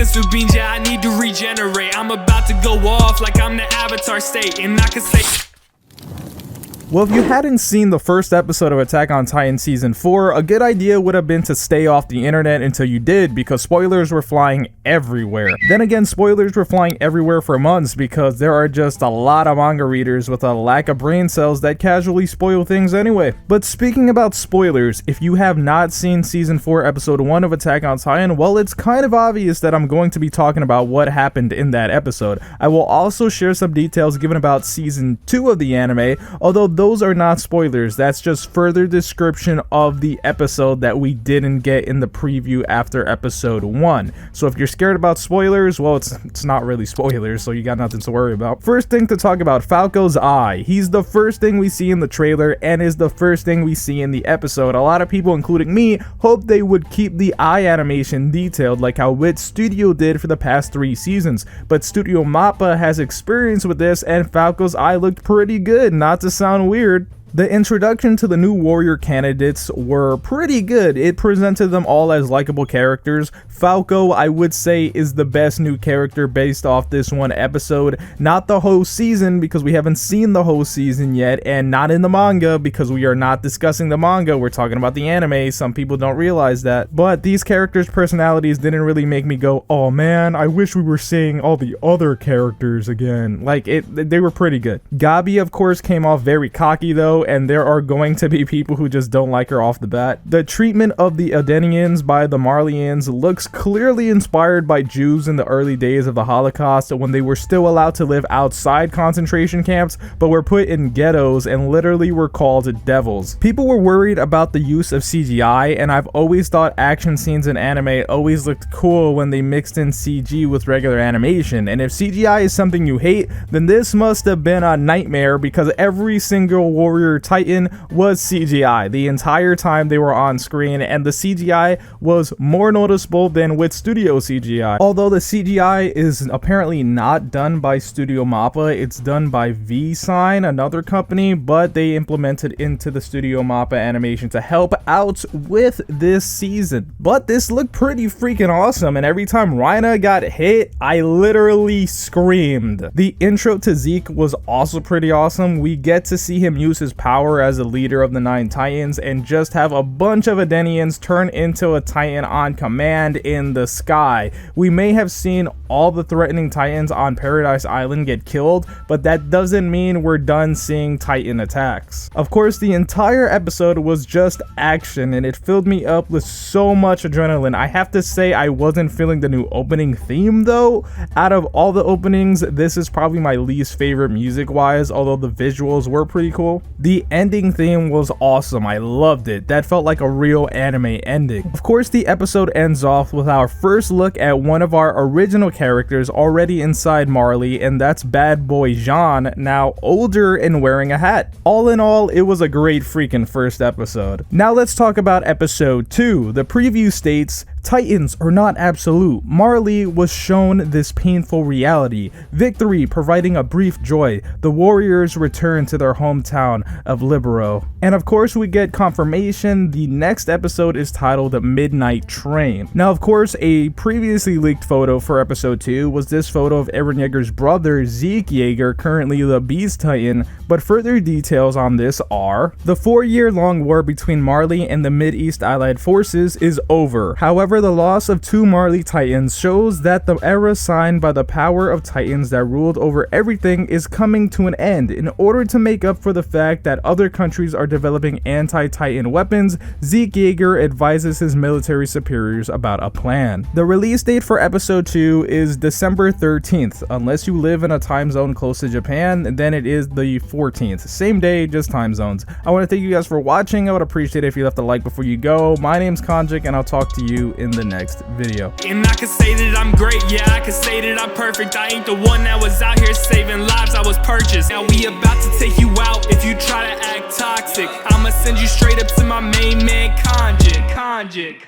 Mr. Beans, yeah, I need to regenerate. I'm about to go off like I'm the Avatar state, and I can say. Well, if you hadn't seen the first episode of Attack on Titan Season 4, a good idea would have been to stay off the internet until you did, because spoilers were flying everywhere. Then again, spoilers were flying everywhere for months because there are just a lot of manga readers with a lack of brain cells that casually spoil things anyway. But speaking about spoilers, if you have not seen Season 4 Episode 1 of Attack on Titan, well, it's kind of obvious that I'm going to be talking about what happened in that episode. I will also share some details given about Season 2 of the anime, although those are not spoilers. That's just further description of the episode that we didn't get in the preview after episode 1. So if you're scared about spoilers, well, it's not really spoilers, so you got nothing to worry about. First thing to talk about, Falco's eye. He's the first thing we see in the trailer and is the first thing we see in the episode. A lot of people, including me, hope they would keep the eye animation detailed like how Wit Studio did for the past 3 seasons, but Studio Mappa has experience with this and Falco's eye looked pretty good, not to sound weird. The introduction to the new warrior candidates were pretty good. It presented them all as likable characters. Falco, I would say, is the best new character based off this one episode. Not the whole season, because we haven't seen the whole season yet, and not in the manga, because we are not discussing the manga. We're talking about the anime. Some people don't realize that. But these characters' personalities didn't really make me go, oh man, I wish we were seeing all the other characters again. Like, they were pretty good. Gabi, of course, came off very cocky though, and there are going to be people who just don't like her off the bat. The treatment of the Edenians by the Marleyans looks clearly inspired by Jews in the early days of the Holocaust, when they were still allowed to live outside concentration camps but were put in ghettos and literally were called devils. People were worried about the use of CGI, and I've always thought action scenes in anime always looked cool when they mixed in CG with regular animation, and if CGI is something you hate, then this must have been a nightmare, because every single warrior Titan was CGI the entire time they were on screen, and the CGI was more noticeable than with Studio CGI. Although the CGI is apparently not done by Studio Mappa, it's done by V-Sign, another company, but they implemented into the Studio Mappa animation to help out with this season. But this looked pretty freaking awesome, and every time Reina got hit, I literally screamed. The intro to Zeke was also pretty awesome. We get to see him use his power as a leader of the 9 Titans and just have a bunch of Edenians turn into a Titan on command in the sky. We may have seen all the threatening Titans on Paradise Island get killed, but that doesn't mean we're done seeing Titan attacks. Of course, the entire episode was just action, and it filled me up with so much adrenaline. I have to say, I wasn't feeling the new opening theme though. Out of all the openings, this is probably my least favorite music wise, although the visuals were pretty cool. The ending theme was awesome. I loved it. That felt like a real anime ending. Of course, the episode ends off with our first look at one of our original characters already inside Marley, and that's bad boy Jean, now older and wearing a hat. All in all, it was a great freaking first episode. Now let's talk about episode 2. The preview states, Titans are not absolute. Marley was shown this painful reality. Victory providing a brief joy. The warriors return to their hometown of Libero. And of course, we get confirmation the next episode is titled Midnight Train. Now, of course, a previously leaked photo for episode 2 was this photo of Eren Yeager's brother, Zeke Yeager, currently the Beast Titan, but further details on this are: the 4-year-long war between Marley and the Mid-East Allied forces is over. However, the loss of 2 Marley Titans shows that the era signed by the power of Titans that ruled over everything is coming to an end. In order to make up for the fact that other countries are developing anti-Titan weapons, Zeke Yeager advises his military superiors about a plan. The release date for episode 2 is December 13th. Unless you live in a time zone close to Japan, then it is the 14th. Same day, just time zones. I want to thank you guys for watching. I would appreciate it if you left a like before you go. My name's Konjik, and I'll talk to you in the next video. And I can say that I'm great, yeah, I can say that I'm perfect. I ain't the one that was out here saving lives, I was purchased. Now we about to take you out if you try to act toxic. I'ma send you straight up to my main man, Konjik.